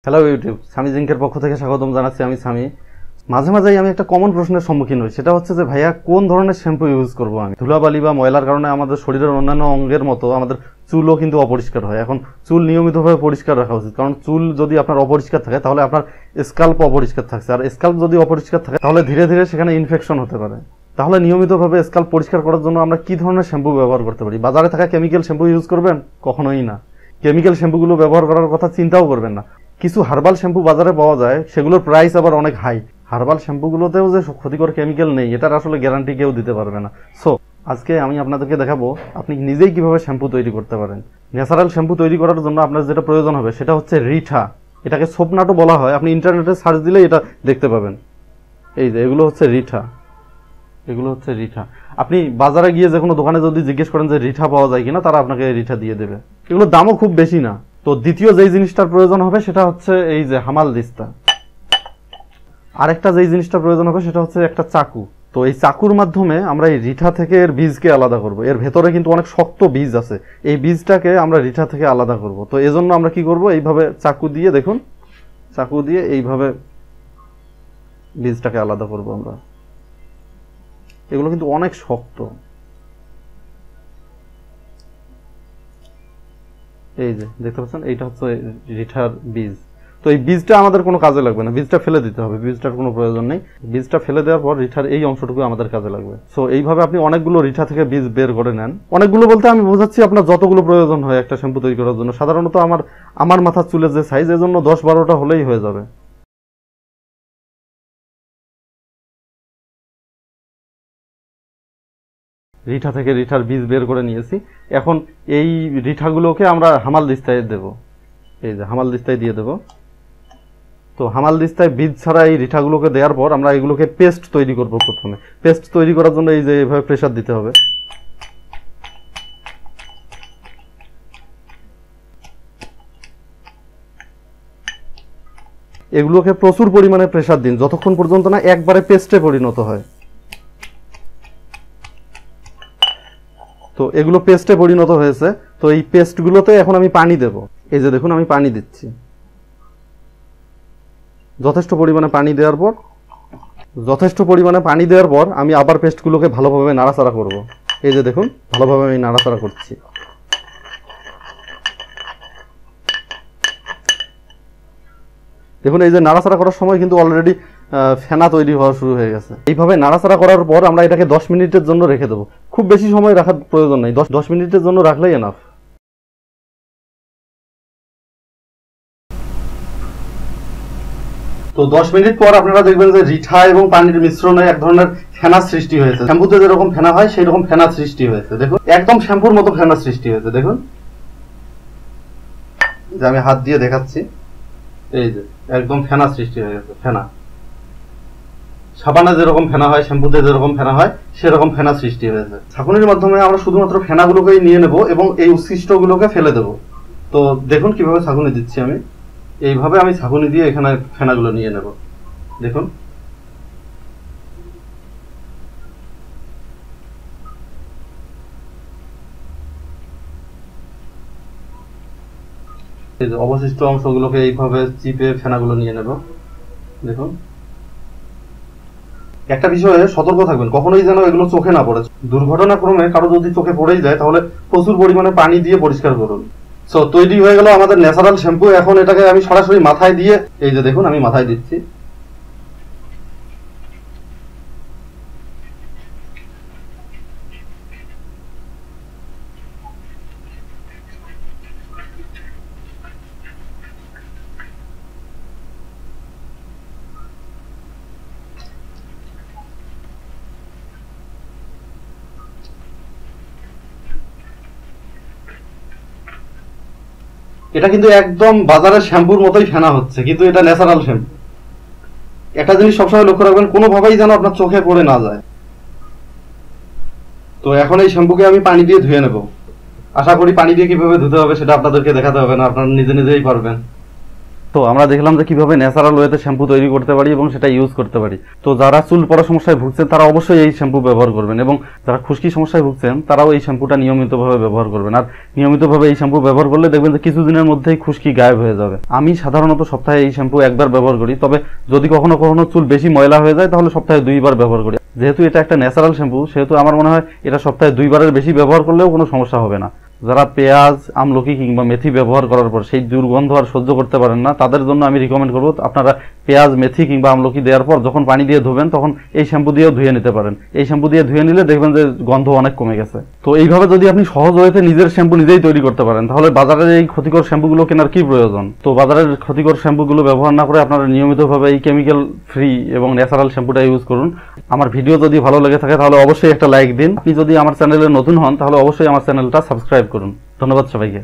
Hello YouTube, Sami জিঙ্কের পক্ষ থেকে স্বাগতম জানাচ্ছি। আমি সামি। মাঝে মাঝেই আমি একটা কমন প্রশ্নের সম্মুখীন হই, সেটা হচ্ছে যে ভাইয়া কোন ধরনের শ্যাম্পু ইউজ করবো আমি। ধুলাবালি বা ময়লার কারণে আমাদের শরীরের অন্যান্য অঙ্গের মতো আমাদের চুলও কিন্তু অপরিষ্কার হয়। এখন চুল নিয়মিতভাবে পরিষ্কার রাখা উচিত, কারণ চুল যদি আপনার অপরিষ্কার থাকে তাহলে আপনার স্কাল্প অপরিষ্কার থাকছে, আর স্কাল্প যদি অপরিষ্কার থাকে তাহলে ধীরে ধীরে সেখানে ইনফেকশন হতে পারে। তাহলে নিয়মিতভাবে স্কাল্প পরিষ্কার করার জন্য আমরা কি ধরনের শ্যাম্পু ব্যবহার করতে পারি? বাজারে থাকা কেমিক্যাল শ্যাম্পু ইউজ করবেন? কখনোই না। কেমিক্যাল শ্যাম্পুগুলো ব্যবহার করার কথা চিন্তাও করবেন না। কিছু হার্বাল শ্যাম্পু বাজারে পাওয়া যায়, সেগুলোর প্রাইস আবার অনেক হাই। হার্বাল শ্যাম্পুগুলোতেও যে ক্ষতিকর কেমিক্যাল নেই এটার আসলে গ্যারান্টি কেউ দিতে পারবে না। সো আজকে আমি আপনাদেরকে দেখাবো আপনি নিজেই কিভাবে শ্যাম্পু তৈরি করতে পারেন। ন্যাচারাল শ্যাম্পু তৈরি করার জন্য আপনার যেটা প্রয়োজন হবে সেটা হচ্ছে রিঠা। এটাকে সোপনাটও বলা হয়, আপনি ইন্টারনেটে সার্চ দিলেই এটা দেখতে পাবেন। এই যে এগুলো হচ্ছে রিঠা, এগুলো হচ্ছে রিঠা। আপনি বাজারে গিয়ে যে কোনো দোকানে যদি জিজ্ঞেস করেন যে রিঠা পাওয়া যায় কিনা, তারা আপনাকে রিঠা দিয়ে দেবে। এগুলোর দামও খুব বেশি না। তো দ্বিতীয় যেই জিনিসটার প্রয়োজন হবে সেটা হচ্ছে এই যে হামাল দিস্তা। আরেকটা যেই জিনিসটা প্রয়োজন হবে সেটা হচ্ছে একটা চাকু। তো এই চাকুর মাধ্যমে আমরা এই রিঠা থেকে এর বীজকে আলাদা করব। এর ভেতরে কিন্তু অনেক শক্ত বীজ আছে, এই বীজটাকে আমরা রিঠা থেকে আলাদা করব। তো এজন্য আমরা কি করব, এইভাবে চাকু দিয়ে, দেখুন চাকু দিয়ে এইভাবে বীজটাকে আলাদা করব আমরা। এগুলো কিন্তু অনেক শক্ত। এই যে দেখতে পাচ্ছেন, এইটা হচ্ছে রিঠার বীজ। তো এই বীজটা আমাদের কোনো কাজে লাগবে না, বীজটা ফেলে দিতে হবে, বীজটার কোনো প্রয়োজন নেই। বীজটা ফেলে দেওয়ার পর রিঠার এই অংশটুকু আমাদের কাজে লাগবে। সো এইভাবে আপনি অনেকগুলো রিঠা থেকে বীজ বের করে নেন। অনেকগুলো বলতে আমি বোঝাচ্ছি আপনার যতগুলো প্রয়োজন হয় একটা শ্যাম্পু তৈরি করার জন্য। সাধারণত আমার মাথার চুলের যে সাইজ, এজন্য 10-12টা হলেই হয়ে যাবে। রিঠা থেকে রিঠার বীজ বের করে নিয়েছি। এখন এই রিঠাগুলোকে আমরা হামাল দিস্তায় দেব। এই যে হামাল দিস্তায় দিয়ে দেব। তো হামাল দিস্তায় বীজ ছাড়া এই রিঠাগুলোকে দেওয়ার পর আমরা এগুলোকে পেস্ট তৈরি করব। প্রথমে পেস্ট তৈরি করার জন্য এই যে এইভাবে প্রেসার দিতে হবে। এগুলোকে প্রচুর পরিমাণে প্রেসার দিন, যতক্ষণ পর্যন্ত না একবারে পেস্টে পরিণত হয়। তো এগুলো পেস্টে পরিণত হয়েছে। তো এই পেস্টগুলোতে এখন আমি পানি দেব। এই যে দেখুন, আমি পানি দিচ্ছি। যথেষ্ট পরিমাণে পানি দেওয়ার পর আমি আবার পেস্টগুলোকে ভালোভাবে নাড়াচাড়া করব। এই যে দেখুন, ভালোভাবে আমি নাড়াচাড়া করছি। দেখুন, এই যে নাড়াচাড়া করার সময় কিন্তু অলরেডি ফেনা তৈরি হওয়া শুরু হয়ে গেছে। এইভাবে নাড়াচাড়া করার পর আমরা এটাকে 10 মিনিটের জন্য রেখে দেবো। খুব বেশি সময় রাখার প্রয়োজন নেই, 10 মিনিটের জন্য রাখলেই এনাফ। তো 10 মিনিট পর আপনারা দেখবেন যে রিঠা এবং পানির মিশ্রণে এক ধরনের ফেনা সৃষ্টি হয়েছে। শ্যাম্পুতে যেরকম ফেনা হয় সেই রকম ফেনা সৃষ্টি হয়েছে। দেখুন, একদম শ্যাম্পুর মতো ফেনা সৃষ্টি হয়েছে। দেখুন, যে আমি হাত দিয়ে দেখাচ্ছি, এই যে একদম ফেনা সৃষ্টি হয়ে গেছে। ফেনা সাবানে যেরকম ফেনা হয়, শ্যাম্পুতে যেরকম ফেনা হয়, সেরকম ফেনা সৃষ্টি হয়েছে। ছাঁকুনির মাধ্যমে আমরা শুধুমাত্র ফেনাগুলোকেই নিয়ে নেব এবং এই উচ্ছিষ্টগুলোকে ফেলে দেব। তো দেখুন কিভাবে ছাঁকুনি দিচ্ছি আমি। এইভাবে আমি ছাঁকুনি দিয়ে এখানে ফেনাগুলো নিয়ে নেব। দেখুন, এই যে অবশিষ্ট অংশগুলোকে এইভাবে চিপে ফেনাগুলো নিয়ে নেব। দেখুন, একটা বিষয়ে সতর্ক থাকবেন, কখনোই যেন এগুলো চোখে না পড়ে। দুর্ঘটনাক্রমে কারো যদি চোখে পড়েই যায় তাহলে প্রচুর পরিমাণে পানি দিয়ে পরিষ্কার করুন। সো তৈরি হয়ে গেল আমাদের ন্যাচারাল শ্যাম্পু। এখন এটাকে আমি সরাসরি মাথায় দিয়ে, এই যে দেখুন আমি মাথায় দিচ্ছি। এটা কিন্তু একদম বাজারের শ্যাম্পুর মতোই ফেনা হচ্ছে, কিন্তু এটা ন্যাচারাল শ্যাম্পু। একটা জিনিস সবসময় লক্ষ্য রাখবেন, কোনোভাবেই যেন আপনার চোখে পড়ে না যায়। তো এখন এই শ্যাম্পুকে আমি পানি দিয়ে ধুয়ে নেব। আশা করি পানি দিয়ে কিভাবে ধুতে হবে সেটা আপনাদেরকে দেখাতে হবে না, আপনারা নিজে নিজেই পারবেন। তো আমরা দেখলাম যে কিভাবে ন্যাচারাল ওয়েতে শ্যাম্পু তৈরি করতে পারি এবং সেটা ইউজ করতে পারি। তো যারা চুল পড়া সমস্যায় ভুগছেন তারা অবশ্যই এই শ্যাম্পু ব্যবহার করবেন, এবং যারা খুশকি সমস্যায় ভুগছেন তারাও এই শ্যাম্পুটা নিয়মিতভাবে ব্যবহার করবেন। আর নিয়মিতভাবে এই শ্যাম্পু ব্যবহার করলে দেখবেন যে কিছুদিনের মধ্যেই খুশকি গায়েব হয়ে যাবে। আমি সাধারণত সপ্তাহে এই শ্যাম্পু একবার ব্যবহার করি, তবে যদি কখনো কখনো চুল বেশি ময়লা হয়ে যায় তাহলে সপ্তাহে 2 বার ব্যবহার করি। যেহেতু এটা একটা ন্যাচারাল শ্যাম্পু সেহেতু আমার মনে হয় এটা সপ্তাহে 2 বারের বেশি ব্যবহার করলেও কোনো সমস্যা হবে না। যারা পেঁয়াজ, আমলকি কিংবা মেথি ব্যবহার করার পর সেই দুর্গন্ধ আর সহ্য করতে পারেন না, তাদের জন্য আমি রিকমেন্ড করবো আপনারা পেঁয়াজ, মেথি কিংবা আমলকি দেওয়ার পর যখন পানি দিয়ে ধোবেন তখন এই শ্যাম্পু দিয়েও ধুয়ে নিতে পারেন। এই শ্যাম্পু দিয়ে ধুয়ে নিলে দেখবেন যে গন্ধ অনেক কমে গেছে। তো এইভাবে যদি আপনি সহজ ওয়েতে নিজের শ্যাম্পু নিজেই তৈরি করতে পারেন তাহলে বাজারের এই ক্ষতিকর শ্যাম্পুগুলো কেনার কি প্রয়োজন? তো বাজারের ক্ষতিকর শ্যাম্পুগুলো ব্যবহার না করে আপনারা নিয়মিতভাবে এই কেমিক্যাল ফ্রি এবং ন্যাচারাল শ্যাম্পুটা ইউজ করুন। আমার ভিডিও যদি ভালো লেগে থাকে তাহলে অবশ্যই একটা লাইক দিন। আপনি যদি আমার চ্যানেলে নতুন হন তাহলে অবশ্যই আমার চ্যানেলটা সাবস্ক্রাইব করুন। ধন্যবাদ সবাইকে।